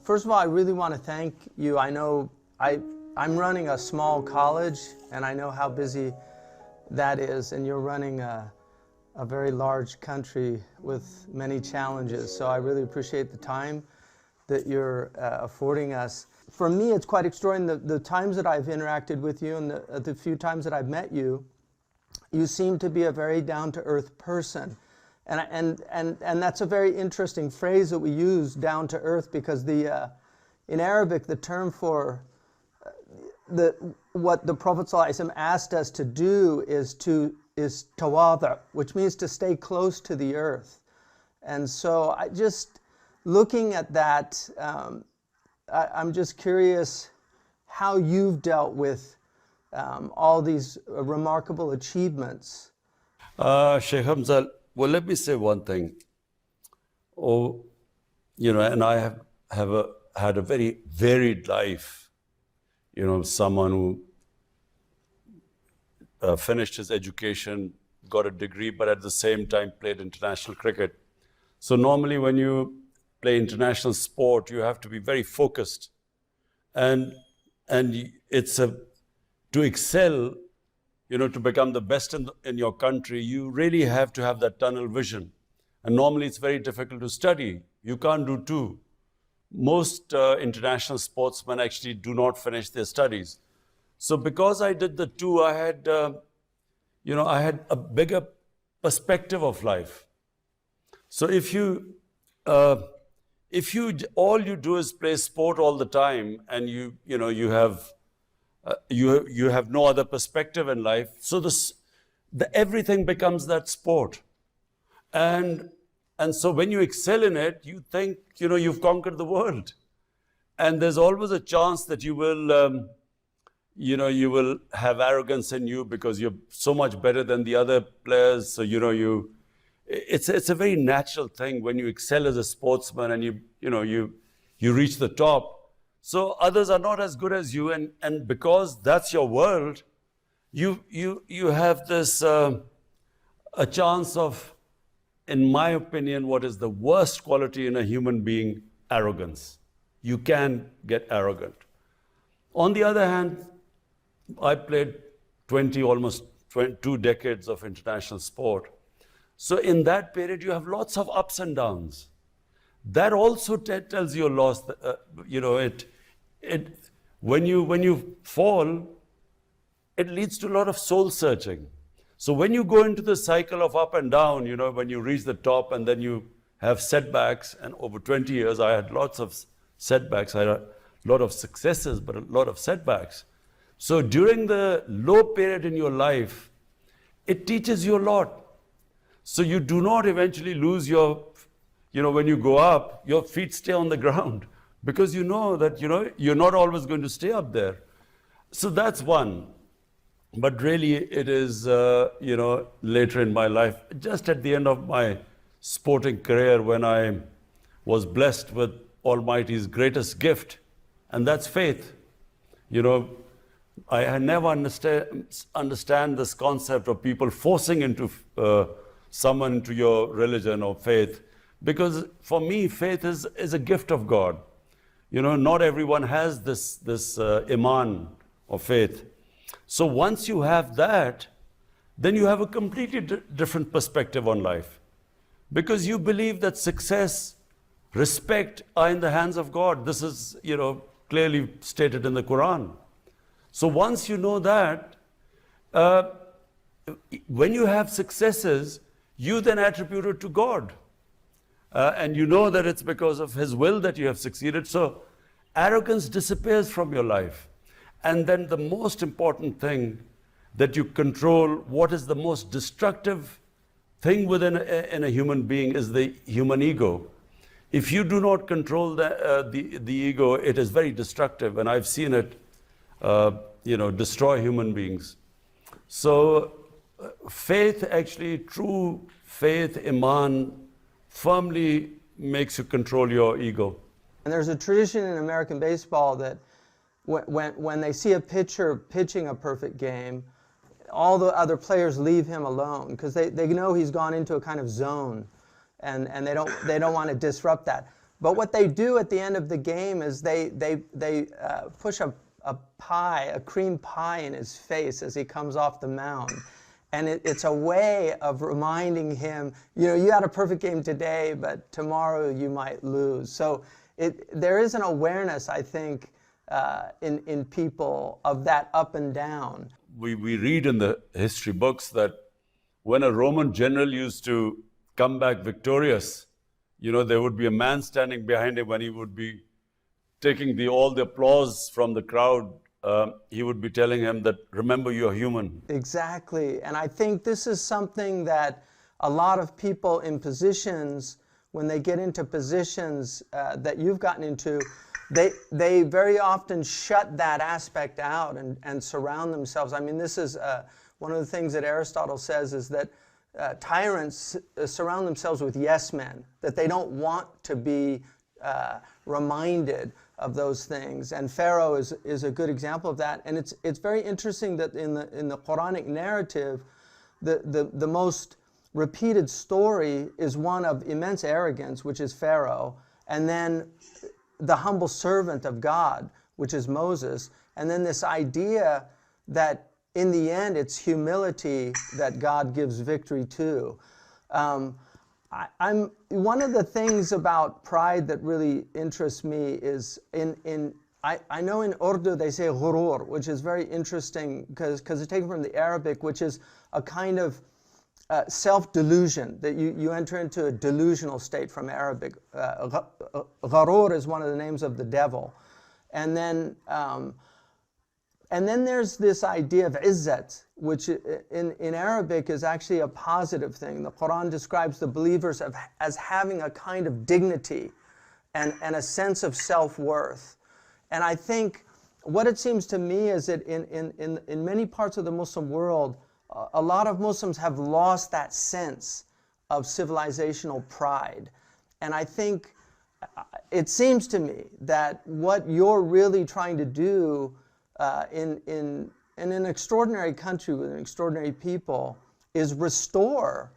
First of all, I really want to thank you. I know I'm running a small college, and I know how busy that is, and you're running a very large country with many challenges. So I really appreciate the time that you're affording us. For me, it's quite extraordinary. The times that I've interacted with you and the few times that I've met you, you seem to be a very down-to-earth person. And that's a very interesting phrase that we use, down to earth, because in Arabic, the term for what the Prophet ﷺ asked us to do is tawada, which means to stay close to the earth. And so looking at that, I'm just curious how you've dealt with all these remarkable achievements. Shaykh Hamza, well, let me say one thing. And I have had a very varied life. Someone who finished his education, got a degree, but at the same time played international cricket. So normally when you play international sport, you have to be very focused. And it's to excel, to become the best in your country, you really have to have that tunnel vision. And normally it's very difficult to study. You can't do two. Most international sportsmen actually do not finish their studies. So because I did the two, I had a bigger perspective of life. So if you all you do is play sport all the time, and you have no other perspective in life, so everything becomes that sport. And so when you excel in it, you think, you've conquered the world. And there's always a chance that you will have arrogance in you because you're so much better than the other players. So, it's a very natural thing when you excel as a sportsman and you reach the top. So others are not as good as you, and because that's your world, you have this a chance of, in my opinion, what is the worst quality in a human being? Arrogance. You can get arrogant. On the other hand, I played almost 22 decades of international sport. So in that period, you have lots of ups and downs. That also tells you a loss. When you fall, it leads to a lot of soul searching. So when you go into the cycle of up and down, when you reach the top and then you have setbacks, and over 20 years, I had lots of setbacks. I had a lot of successes, but a lot of setbacks. So during the low period in your life, it teaches you a lot. So you do not eventually lose when you go up, your feet stay on the ground, because you know that, you're not always going to stay up there. So that's one. But really, it is, later in my life, just at the end of my sporting career, when I was blessed with Almighty's greatest gift, and that's faith. I never understand this concept of people forcing someone into your religion or faith, because for me, faith is a gift of God. Not everyone has this iman of faith. So once you have that, then you have a completely different perspective on life, because you believe that success, respect are in the hands of God. This is, clearly stated in the Quran. So once you know that, when you have successes, you then attribute it to God. And you know that it's because of His will that you have succeeded. So arrogance disappears from your life. And then the most important thing, that you control what is the most destructive thing in a human being, is the human ego. If you do not control the ego, it is very destructive. And I've seen it destroy human beings. So faith, actually, true faith, iman, firmly makes you control your ego. And there's a tradition in American baseball that when they see a pitcher pitching a perfect game, all the other players leave him alone, because they know he's gone into a kind of zone, and they don't want to disrupt that. But what they do at the end of the game is they push a pie, a cream pie in his face as he comes off the mound. And it's a way of reminding him, you know, you had a perfect game today, but tomorrow you might lose. So there is an awareness, I think, in people of that up and down. We read in the history books that when a Roman general used to come back victorious, you know, there would be a man standing behind him when he would be taking all the applause from the crowd. He would be telling him that, remember, you're human. Exactly. And I think this is something that a lot of people in positions, when they get into positions that you've gotten into, they very often shut that aspect out and surround themselves. I mean, this is one of the things that Aristotle says is that tyrants surround themselves with yes men, that they don't want to be reminded of those things. And Pharaoh is a good example of that. And it's very interesting that in the Quranic narrative, the most repeated story is one of immense arrogance, which is Pharaoh, and then the humble servant of God, which is Moses, and then this idea that in the end it's humility that God gives victory to. I'm one of the things about pride that really interests me is I know in Urdu they say ghurur, which is very interesting because it's taken from the Arabic, which is a kind of self-delusion, that you enter into a delusional state from Arabic. Gharur is one of the names of the devil. And then there's this idea of izzat, which in Arabic is actually a positive thing. The Quran describes the believers as having a kind of dignity and a sense of self-worth. And I think what it seems to me is that in many parts of the Muslim world, a lot of Muslims have lost that sense of civilizational pride. And I think it seems to me that what you're really trying to do in an extraordinary country with an extraordinary people is restore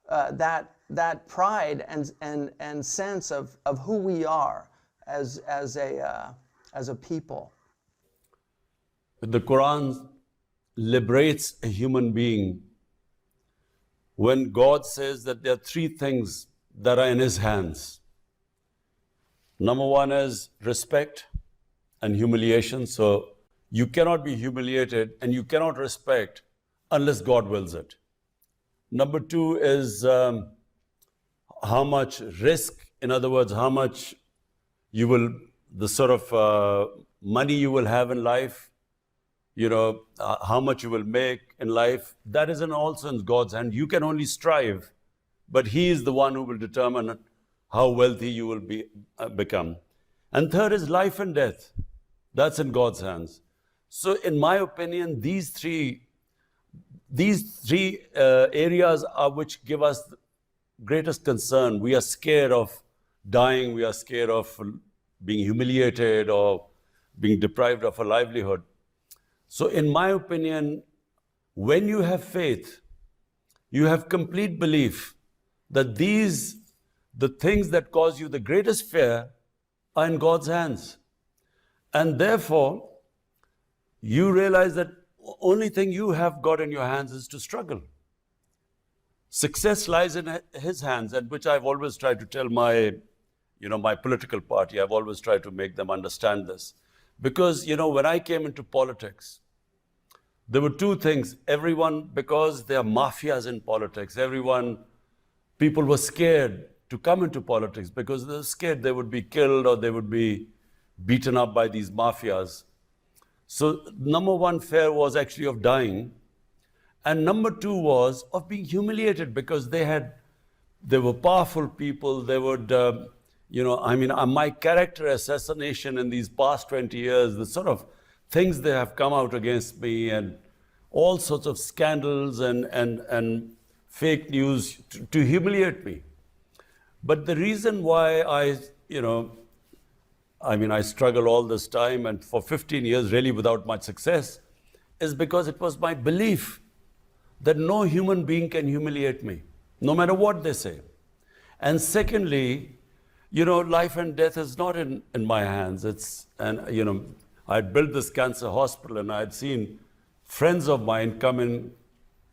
that pride and sense of who we are as a people. The Quran liberates a human being when God says that there are three things that are in His hands. Number one is respect and humiliation. So you cannot be humiliated and you cannot respect unless God wills it. Number two is how much risk, in other words, how much you will, the sort of money you will have in life, you know, how much you will make in life, that is also in God's hand. You can only strive, but He is the one who will determine how wealthy you will become. And third is life and death. That's in God's hands. So in my opinion, these three areas are which give us the greatest concern. We are scared of dying. We are scared of being humiliated or being deprived of a livelihood. So in my opinion, when you have faith, you have complete belief that the things that cause you the greatest fear are in God's hands. And therefore, you realize that only thing you have got in your hands is to struggle. Success lies in His hands, and which I've always tried to tell my political party. I've always tried to make them understand this. Because, when I came into politics, there were two things. Everyone, because there are mafias in politics, people were scared to come into politics because they were scared they would be killed or they would be beaten up by these mafias. So number one fear was actually of dying. And number two was of being humiliated because they were powerful people. They would, my character assassination in these past 20 years, the sort of things they have come out against me and all sorts of scandals and fake news to humiliate me. But the reason why I struggle all this time and for 15 years really without much success is because it was my belief that no human being can humiliate me, no matter what they say. And secondly, life and death is not in my hands. I'd built this cancer hospital and I'd seen friends of mine come in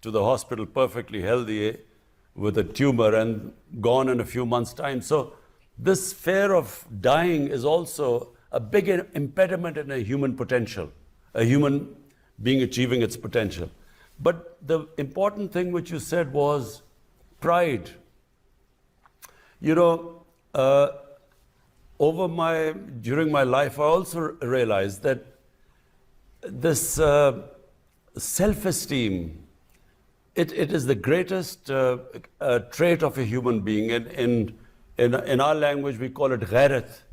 to the hospital perfectly healthy with a tumor and gone in a few months' time. So this fear of dying is also a big impediment in a human potential, a human being achieving its potential. But the important thing which you said was pride. During my life, I also realized that this self-esteem, it is the greatest trait of a human being. In our language, we call it ghairat.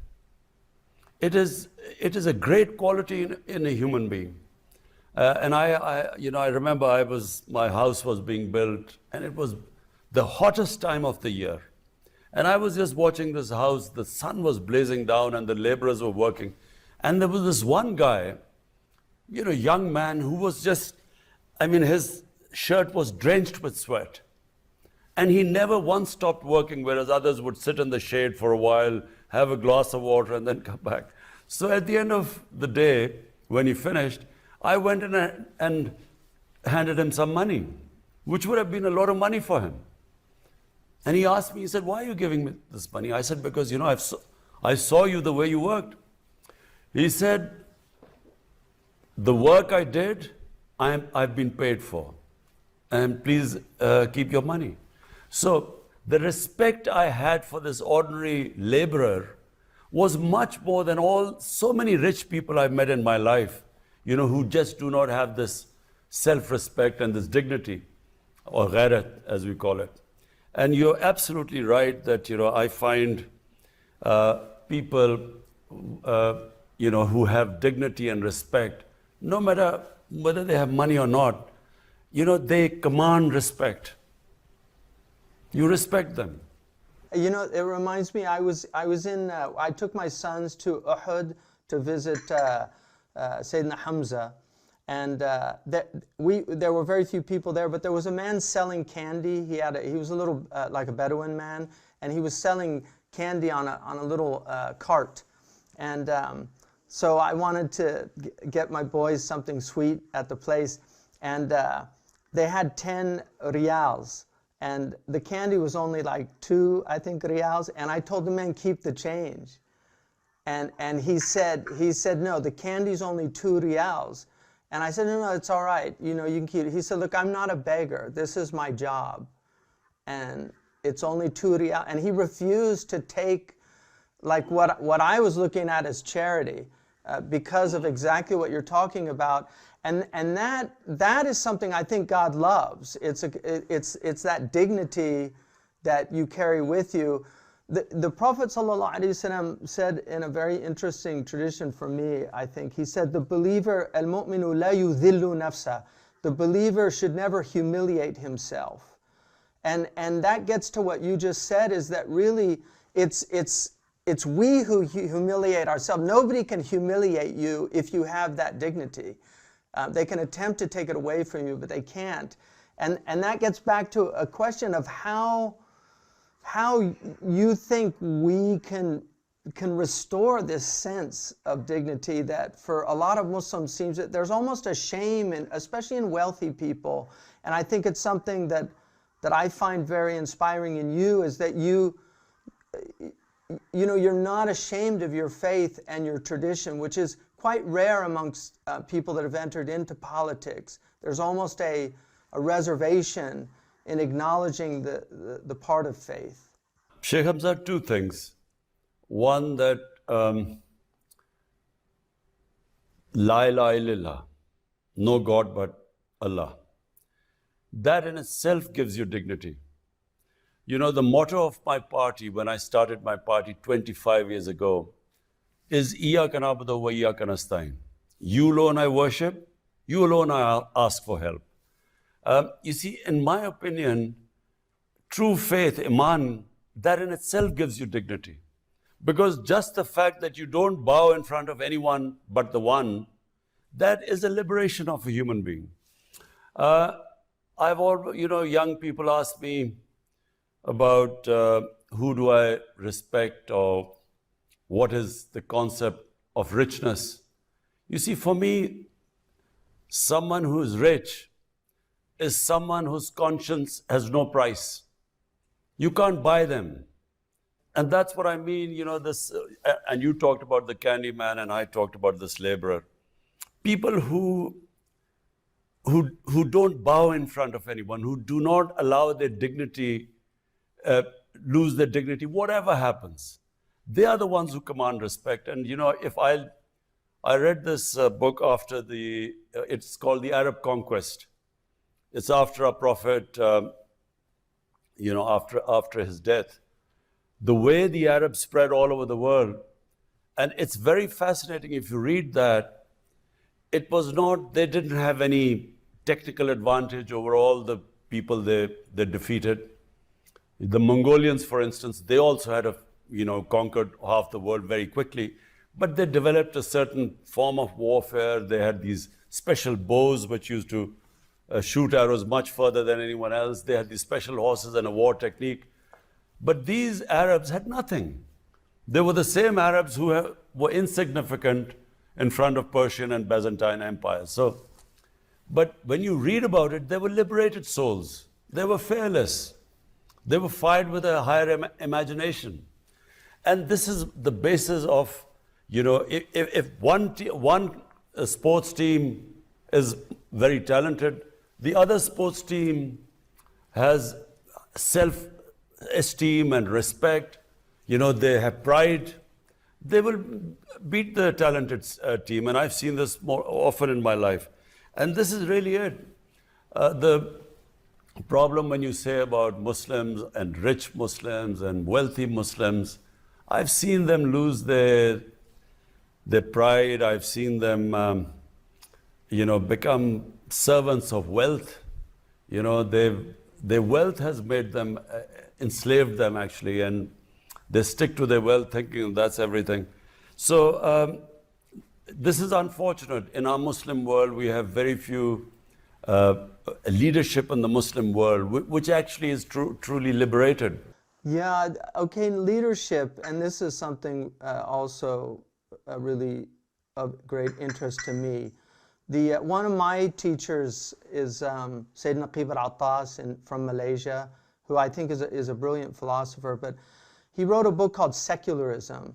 It is a great quality in a human being. And I remember my house was being built, and it was the hottest time of the year. And I was just watching this house, the sun was blazing down and the laborers were working. And there was this one guy, young man who was his shirt was drenched with sweat. And he never once stopped working, whereas others would sit in the shade for a while, have a glass of water, and then come back. So at the end of the day, when he finished, I went in and handed him some money, which would have been a lot of money for him. And he asked me, he said, "Why are you giving me this money?" I said, "Because, I saw you the way you worked." He said, "The work I did, I've been paid for. And please keep your money." So the respect I had for this ordinary laborer was much more than so many rich people I've met in my life, who just do not have this self-respect and this dignity, or ghairat, as we call it. And you're absolutely right that, I find people, who have dignity and respect, no matter whether they have money or not, they command respect. You respect them. It reminds me, I took my sons to Uhud to visit Sayyidina Hamza. And there were very few people there, but there was a man selling candy. He was a little like a Bedouin man, and he was selling candy on a little cart. And so I wanted to get my boys something sweet at the place, and they had 10 riyals, and the candy was only like 2, I think, riyals. And I told the man, "Keep the change." And he said, "No, the candy's only 2 riyals." And I said, no, it's all right. You can keep it. He said, "Look, I'm not a beggar. This is my job. And it's only 2 riyal." And he refused to take like what I was looking at as charity because of exactly what you're talking about. And that is something I think God loves. It's that dignity that you carry with you. The Prophet ﷺ said in a very interesting tradition for me, I think, he said, the believer, al-mu'minu la yudhillu nafsa, the believer should never humiliate himself. And that gets to what you just said, is that really it's we who humiliate ourselves. Nobody can humiliate you if you have that dignity. They can attempt to take it away from you, but they can't. And that gets back to a question of how you think we can restore this sense of dignity that for a lot of Muslims seems that there's almost a shame, especially in wealthy people. And I think it's something that I find very inspiring in you, is that you're not ashamed of your faith and your tradition, which is quite rare amongst people that have entered into politics. There's almost a reservation in acknowledging the part of faith. Shaykh Hamza, 2 things. One, that La ilaha illallah, no God but Allah. That in itself gives you dignity. The motto of my party, when I started my party 25 years ago, is Iyyaka na'budu wa iyyaka nasta'in. You alone I worship, you alone I ask for help. You see, in my opinion, true faith, Iman, that in itself gives you dignity. Because just the fact that you don't bow in front of anyone but the one, that is a liberation of a human being. Young people ask me about who do I respect, or what is the concept of richness? You see, for me, someone who is rich is someone whose conscience has no price. You can't buy them. And that's what I mean, this, and you talked about the candy man, and I talked about this laborer. People who don't bow in front of anyone, who do not allow their dignity, lose their dignity, whatever happens. They are the ones who command respect. And if I read this book after it's called The Arab Conquest. It's after our Prophet, after his death. The way the Arabs spread all over the world. And it's very fascinating if you read that. It was not, they didn't have any technical advantage over all the people they defeated. The Mongolians, for instance, they also had conquered half the world very quickly. But they developed a certain form of warfare. They had these special bows which used to shoot arrows much further than anyone else. They had these special horses and a war technique. But these Arabs had nothing. They were the same Arabs who were insignificant in front of Persian and Byzantine empires. But when you read about it, they were liberated souls. They were fearless. They were fired with a higher imagination. And this is the basis of, if one sports team is very talented, the other sports team has self-esteem and respect, they have pride, they will beat the talented team. And I've seen this more often in my life. And this is really it. The problem when you say about Muslims and rich Muslims and wealthy Muslims, I've seen them lose their pride. I've seen them, become servants of wealth. Their wealth has made them, enslaved them actually, and they stick to their wealth thinking that's everything. So this is unfortunate. In our Muslim world, we have very few leadership in the Muslim world, which actually is truly liberated. Yeah, okay, leadership, and this is something also really of great interest to me. One of my teachers is Sayyid Naqib al-Attas from Malaysia, who I think is a brilliant philosopher, but he wrote a book called Secularism,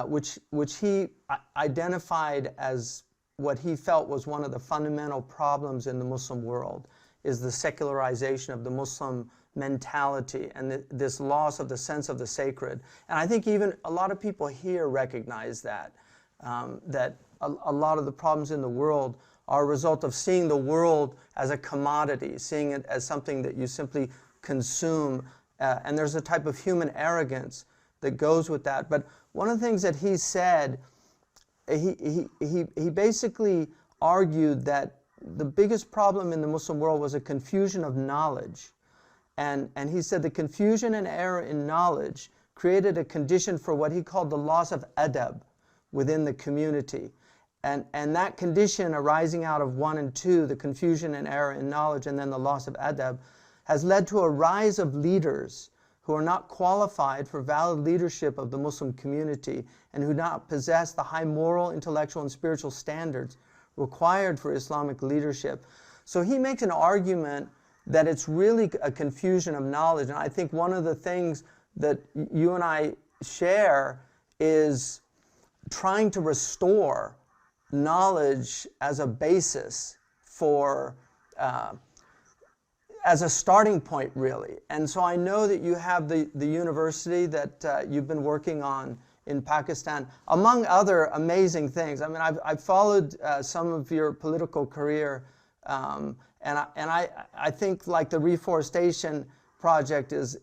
which he identified as what he felt was one of the fundamental problems in the Muslim world, is the secularization of the Muslim mentality and this loss of the sense of the sacred. And I think even a lot of people here recognize that, that a lot of the problems in the world are a result of seeing the world as a commodity, seeing it as something that you simply consume. And there's a type of human arrogance that goes with that. But one of the things that he said, he basically argued that the biggest problem in the Muslim world was a confusion of knowledge. And he said the confusion and error in knowledge created a condition for what he called the loss of adab within the community. And that condition arising out of 1 and 2, the confusion and error in knowledge and then the loss of adab, has led to a rise of leaders who are not qualified for valid leadership of the Muslim community and who do not possess the high moral, intellectual, and spiritual standards required for Islamic leadership. So he makes an argument that it's really a confusion of knowledge. And I think one of the things that you and I share is trying to restore knowledge as a basis for as a starting point, really. And so I know that you have the university that you've been working on in Pakistan, among other amazing things. I mean, I've followed some of your political career, and I think like the reforestation project is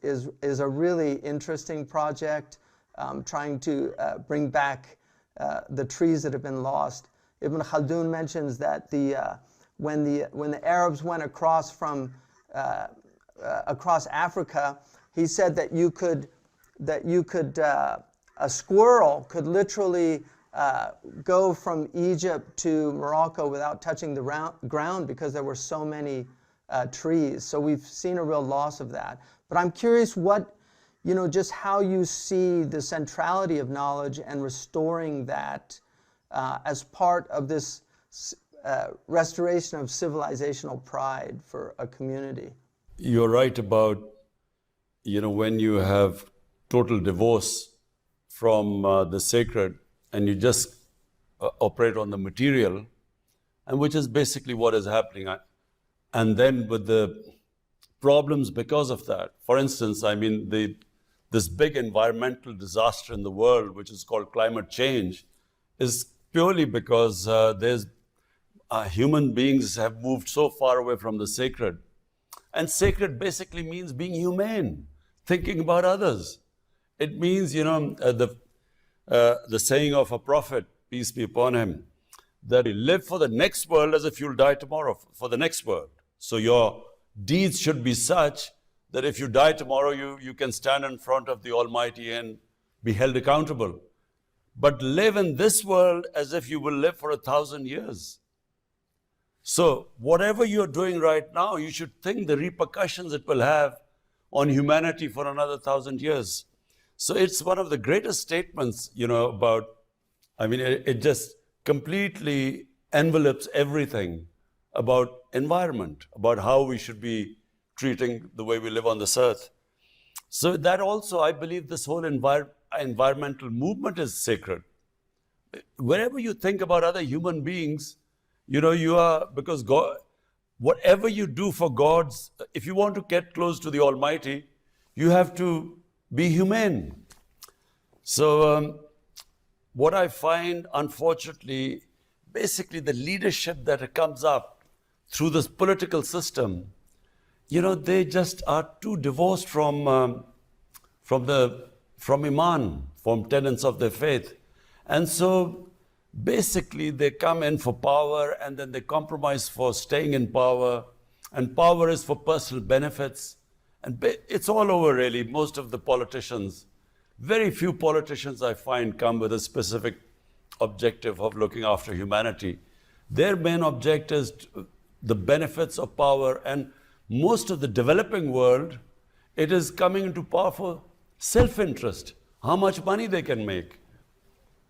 a really interesting project, trying to bring back the trees that have been lost. Ibn Khaldun mentions that when the Arabs went across from across Africa, he said that a squirrel could literally go from Egypt to Morocco without touching the ground because there were so many trees. So we've seen a real loss of that. But I'm curious what just how you see the centrality of knowledge and restoring that as part of this restoration of civilizational pride for a community. You're right about, when you have total divorce from the sacred and you just operate on the material, and which is basically what is happening. And then with the problems because of that, for instance, this big environmental disaster in the world, which is called climate change, is purely because human beings have moved so far away from the sacred. And sacred basically means being humane, thinking about others. It means, the saying of a prophet, peace be upon him, that you live for the next world as if you'll die tomorrow, for the next world. So your deeds should be such that if you die tomorrow, you can stand in front of the Almighty and be held accountable. But live in this world as if you will live for 1,000 years. So whatever you're doing right now, you should think the repercussions it will have on humanity for another 1,000 years. So it's one of the greatest statements, about, it just completely envelopes everything about environment, about how we should be treating the way we live on this earth. So that also, I believe this whole environmental movement is sacred. Wherever you think about other human beings, you are, because God, whatever you do for God's, if you want to get close to the Almighty, you have to be humane. So what I find, unfortunately, basically the leadership that comes up through this political system, they just are too divorced from Iman, from tenets of their faith. And so basically they come in for power and then they compromise for staying in power, and power is for personal benefits. And it's all over really. Most of the politicians, very few politicians I find come with a specific objective of looking after humanity. Their main object is the benefits of power, and most of the developing world, it is coming into power for self-interest, how much money they can make.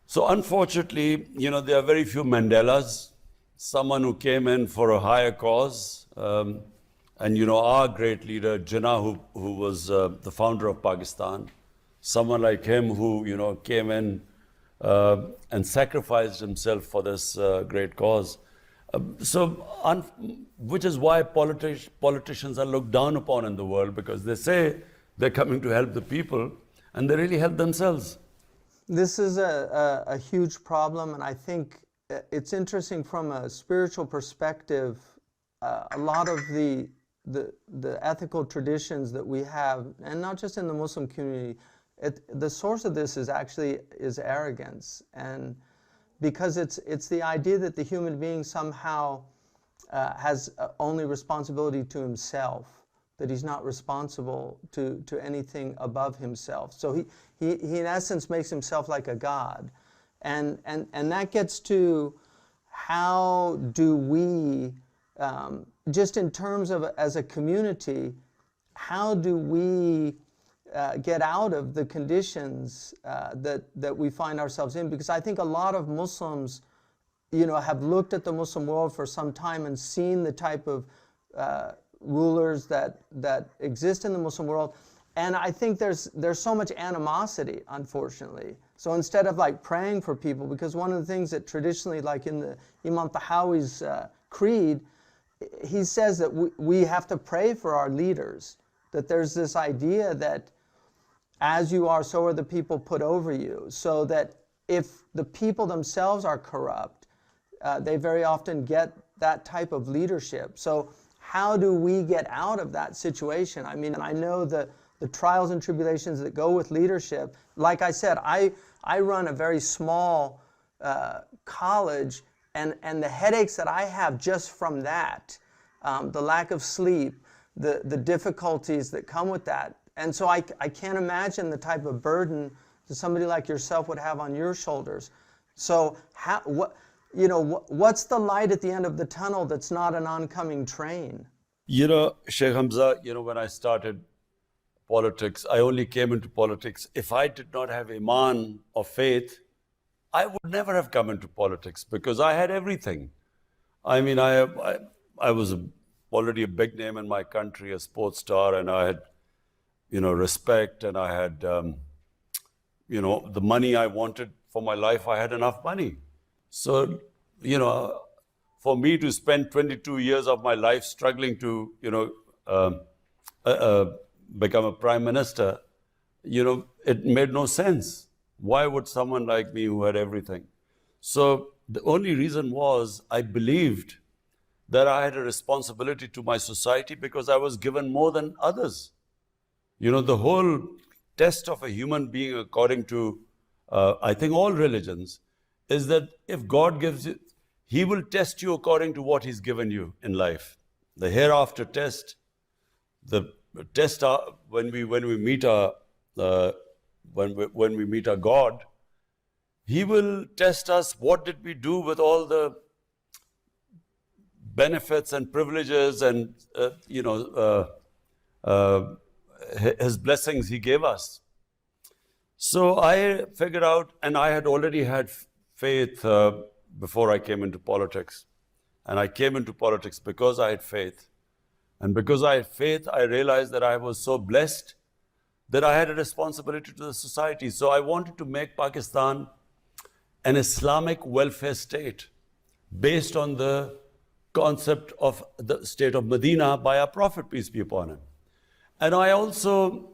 So unfortunately, there are very few Mandelas, someone who came in for a higher cause. And our great leader, Jinnah, who was the founder of Pakistan, someone like him who, came in and sacrificed himself for this great cause. Which is why politicians are looked down upon in the world, because they say they're coming to help the people, and they really help themselves. This is a huge problem, and I think it's interesting from a spiritual perspective. A lot of the ethical traditions that we have, and not just in the Muslim community, the source of this is arrogance, and because it's the idea that the human being somehow has only responsibility to himself, that he's not responsible to anything above himself. So he in essence makes himself like a god, and that gets to how do we, just in terms of as a community, how do we get out of the conditions that we find ourselves in? Because I think a lot of Muslims, have looked at the Muslim world for some time and seen the type of rulers that exist in the Muslim world, and I think there's so much animosity, unfortunately. So instead of praying for people, because one of the things that traditionally, like in the Imam Tahawi's creed, he says that we have to pray for our leaders, that there's this idea that as you are, so are the people put over you, so that if the people themselves are corrupt, they very often get that type of leadership. So how do we get out of that situation? I know the trials and tribulations that go with leadership. Like I said, I run a very small college, and the headaches that I have just from that, the lack of sleep, the difficulties that come with that. And so I can't imagine the type of burden that somebody like yourself would have on your shoulders. So what's the light at the end of the tunnel that's not an oncoming train? Shaykh Hamza, when I started politics, I only came into politics. If I did not have Iman or faith, I would never have come into politics because I had everything. I mean, I was already a big name in my country, a sports star, and I had, respect, and I had, the money I wanted for my life. I had enough money. So, for me to spend 22 years of my life struggling to, become a prime minister, it made no sense. Why would someone like me who had everything? So the only reason was I believed that I had a responsibility to my society because I was given more than others. The whole test of a human being, according to, I think, all religions, is that if God gives you, He will test you according to what He's given you in life. The hereafter test, the test when we meet our when we meet our God, He will test us. What did we do with all the benefits and privileges and His blessings He gave us? So I figured out, and I had already had faith before I came into politics. And I came into politics because I had faith. And because I had faith, I realized that I was so blessed that I had a responsibility to the society. So I wanted to make Pakistan an Islamic welfare state based on the concept of the state of Medina by our Prophet, peace be upon him. And I also,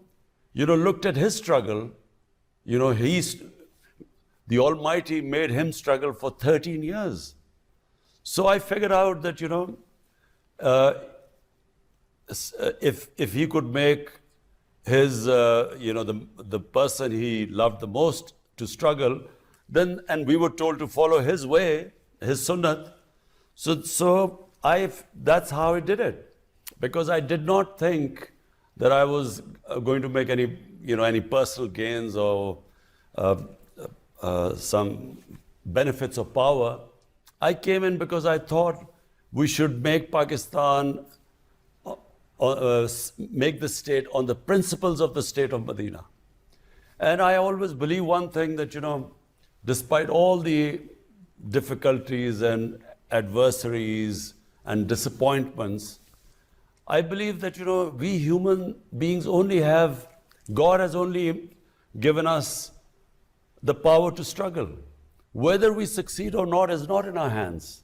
looked at his struggle. The Almighty made him struggle for 13 years. So I figured out that, if he could make his, the person he loved the most to struggle, then, and we were told to follow his way, his sunnah. So that's how I did it. Because I did not think that I was going to make any personal gains or some benefits of power. I came in because I thought we should make Pakistan, make the state on the principles of the state of Medina. And I always believe one thing, that, despite all the difficulties and adversaries and disappointments, I believe that, we human beings God has only given us the power to struggle. Whether we succeed or not is not in our hands,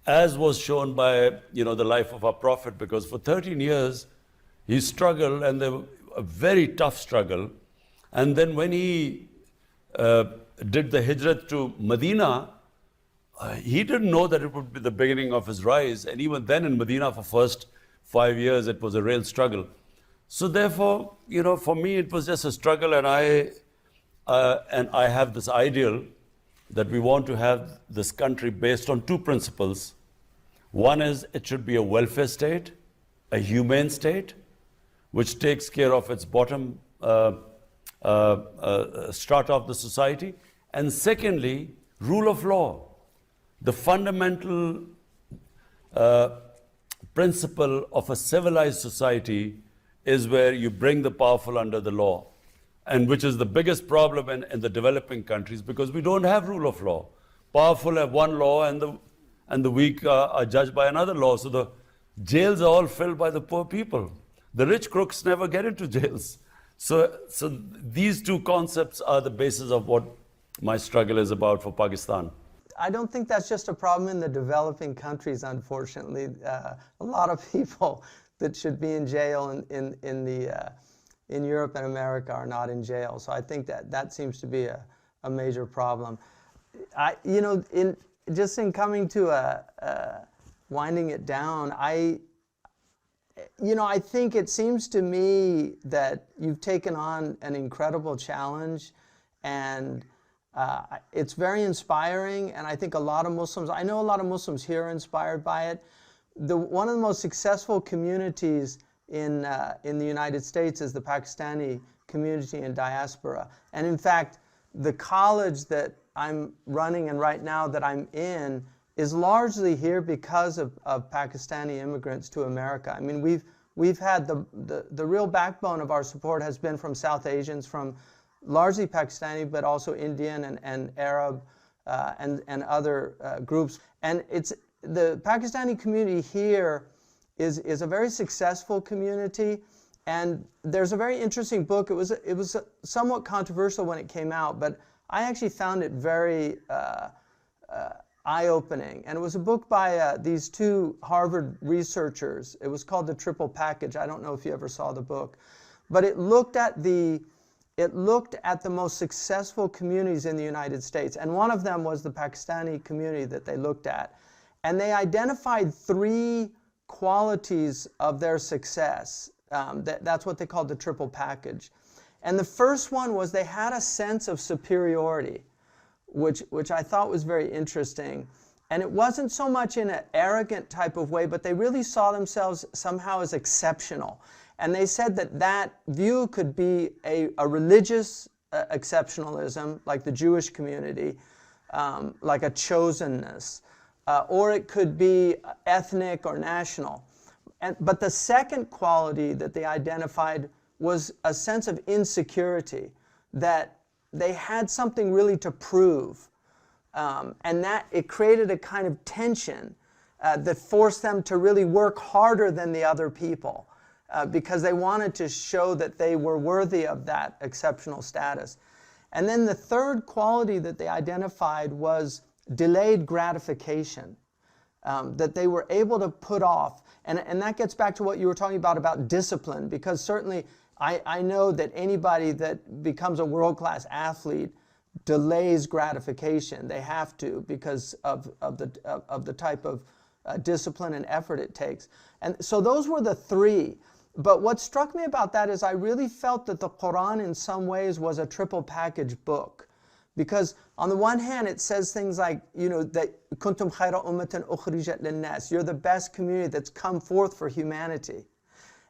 as was shown by, the life of our Prophet, because for 13 years he struggled, and a very tough struggle. And then when he did the hijrat to Medina, he didn't know that it would be the beginning of his rise. And even then in Medina, for first 5 years, it was a real struggle. So therefore, for me, it was just a struggle. And I have this ideal that we want to have this country based on two principles. One is it should be a welfare state, a humane state, which takes care of its bottom strata of the society. And secondly, rule of law. The fundamental principle of a civilized society is where you bring the powerful under the law, and which is the biggest problem in the developing countries, because we don't have rule of law. Powerful have one law, and the weak are judged by another law. So the jails are all filled by the poor people. The rich crooks never get into jails. So these two concepts are the basis of what my struggle is about for Pakistan. I don't think that's just a problem in the developing countries, unfortunately. A lot of people that should be in jail in Europe and America are not in jail. So I think that seems to be a major problem. In coming to winding it down, I think it seems to me that you've taken on an incredible challenge, and it's very inspiring. And I think I know a lot of Muslims here are inspired by it. One of the most successful communities in the United States is the Pakistani community in diaspora. And in fact, the college that I'm running and right now that I'm in is largely here because of Pakistani immigrants to America. I mean, we've had the real backbone of our support has been from South Asians, from largely Pakistani, but also Indian and Arab and other groups. And it's the Pakistani community here is a very successful community. And there's a very interesting book. It was somewhat controversial when it came out, but I actually found it very eye-opening. And it was a book by these two Harvard researchers. It was called The Triple Package. I don't know if you ever saw the book, but it looked at the most successful communities in the United States, and one of them was the Pakistani community that they looked at. And they identified 3 qualities of their success. That's what they called the triple package. And the first one was they had a sense of superiority, which I thought was very interesting. And it wasn't so much in an arrogant type of way, but they really saw themselves somehow as exceptional. And they said that view could be a religious exceptionalism, like the Jewish community, like a chosenness, or it could be ethnic or national. But the second quality that they identified was a sense of insecurity, that they had something really to prove, and that it created a kind of tension that forced them to really work harder than the other people, because they wanted to show that they were worthy of that exceptional status. And then the third quality that they identified was delayed gratification, that they were able to put off. And that gets back to what you were talking about discipline, because certainly I know that anybody that becomes a world-class athlete delays gratification. They have to, because of the type of discipline and effort it takes. And so those were the 3. But what struck me about that is I really felt that the Quran in some ways was a triple package book. Because on the one hand, it says things like, that kuntum khayra ummatan ukhrijat linnas, you're the best community that's come forth for humanity.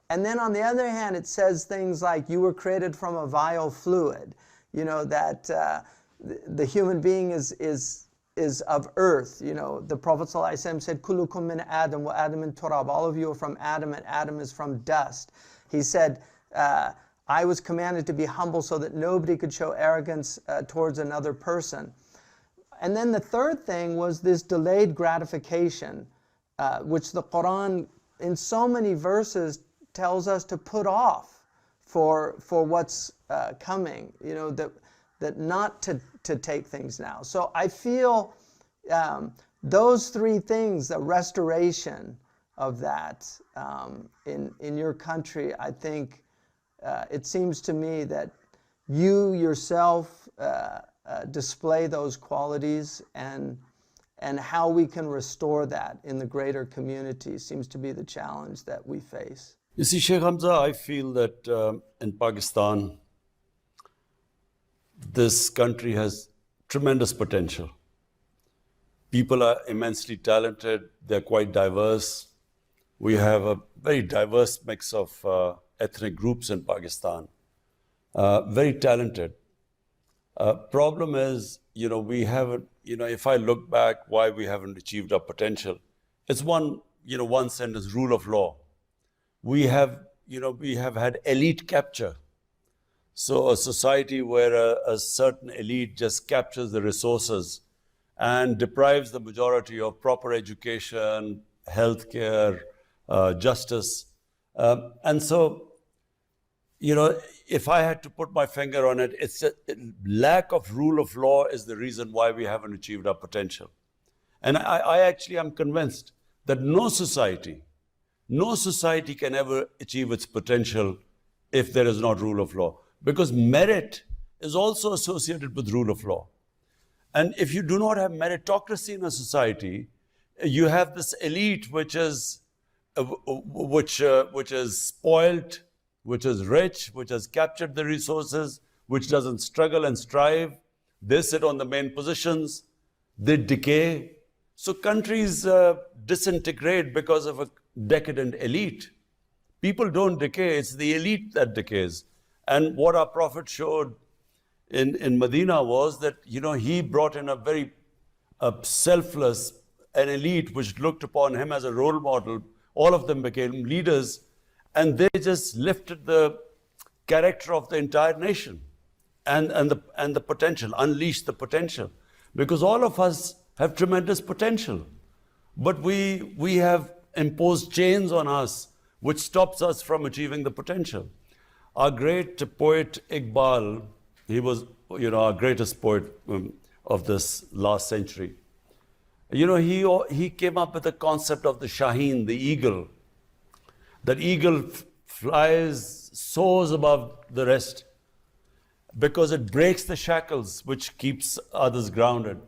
And then on the other hand, it says things like you were created from a vile fluid, that the human being is of earth. The Prophet ﷺ said, Kullukum min Adam wa Adam min turab. All of you are from Adam, and Adam is from dust. He said, I was commanded to be humble so that nobody could show arrogance towards another person. And then the third thing was this delayed gratification, which the Quran in so many verses tells us to put off for what's coming, that not to take things now. So I feel those 3 things, the restoration of that in your country, I think it seems to me that you yourself display those qualities, and how we can restore that in the greater community seems to be the challenge that we face. You see, Shaykh Hamza, I feel that in Pakistan, this country has tremendous potential. People are immensely talented, they're quite diverse. We have a very diverse mix of ethnic groups in Pakistan, very talented. Problem is, we haven't, if I look back why we haven't achieved our potential, it's one sentence, rule of law. We have had elite capture. So a society where a certain elite just captures the resources and deprives the majority of proper education, healthcare, justice. And so, if I had to put my finger on it, it's a lack of rule of law is the reason why we haven't achieved our potential. And I actually am convinced that no society can ever achieve its potential if there is not rule of law. Because merit is also associated with rule of law. And if you do not have meritocracy in a society, you have this elite which is spoiled, which is rich, which has captured the resources, which doesn't struggle and strive. They sit on the main positions, they decay. So countries disintegrate because of a decadent elite. People don't decay, it's the elite that decays. And what our Prophet showed in Medina was that, he brought in a very selfless, an elite which looked upon him as a role model. All of them became leaders. and they just lifted the character of the entire nation and the potential, unleashed the potential. Because all of us have tremendous potential, but we have imposed chains on us which stops us from achieving the potential. Our great poet Iqbal, he was, our greatest poet of this last century. He came up with the concept of the Shaheen, the eagle. That eagle flies, soars above the rest because it breaks the shackles which keeps others grounded.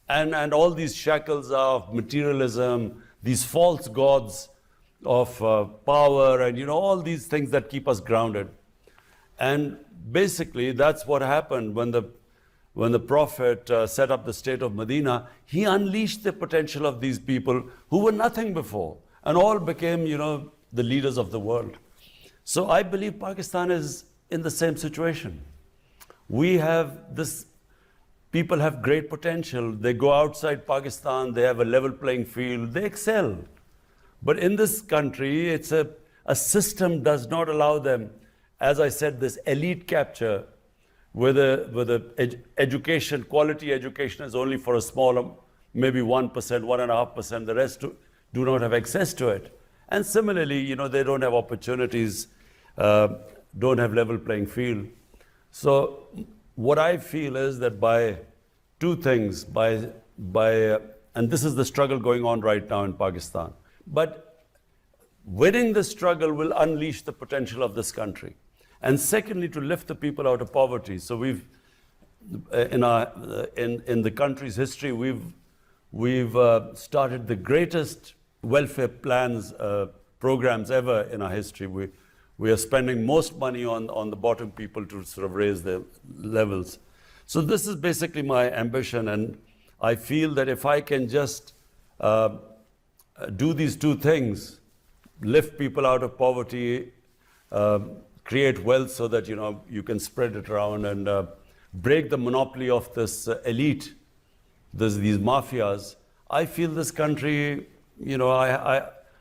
And all these shackles of materialism, these false gods of power, and all these things that keep us grounded. And basically, that's what happened when the Prophet set up the state of Medina. He unleashed the potential of these people who were nothing before, and all became, the leaders of the world. So I believe Pakistan is in the same situation. We have this, people have great potential. They go outside Pakistan, they have a level playing field, they excel. But in this country, it's a system does not allow them, as I said, this elite capture, where the education, quality education is only for a small, maybe 1%, 1.5%, the rest do not have access to it. And similarly, they don't have opportunities, don't have level playing field. So what I feel is that by two things, and this is the struggle going on right now in Pakistan, but winning the struggle will unleash the potential of this country. And secondly, to lift the people out of poverty. So we've, in the country's history, we've started the greatest welfare plans, programs ever in our history. We are spending most money on the bottom people to sort of raise their levels. So this is basically my ambition, and I feel that if I can just do these two things, lift people out of poverty, create wealth so that you can spread it around, and break the monopoly of this elite, these mafias, I feel this country,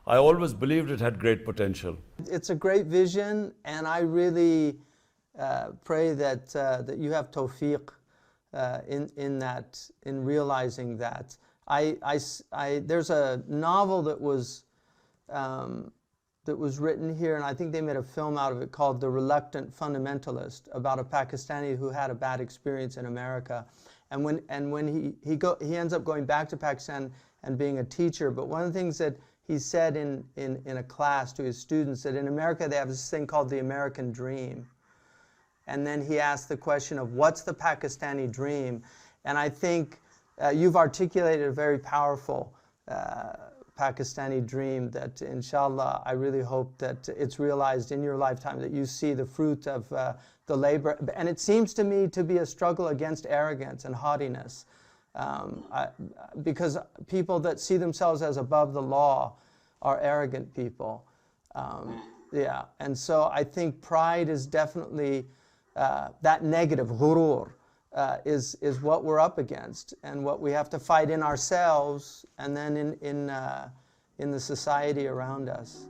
I always believed it had great potential. It's a great vision, and I really pray that you have tawfiq in realizing that. There's a novel that was written here, and I think they made a film out of it, called The Reluctant Fundamentalist, about a Pakistani who had a bad experience in America. And when he ends up going back to Pakistan and being a teacher, but one of the things that he said in a class to his students, that in America they have this thing called the American dream. And then he asked the question of, what's the Pakistani dream? And I think you've articulated a very powerful Pakistani dream that, inshallah, I really hope that it's realized in your lifetime, that you see the fruit of the labor. And it seems to me to be a struggle against arrogance and haughtiness. Because people that see themselves as above the law are arrogant people. Yeah, and so I think pride is definitely that negative, ghurur, is what we're up against, and what we have to fight in ourselves, and then in the society around us.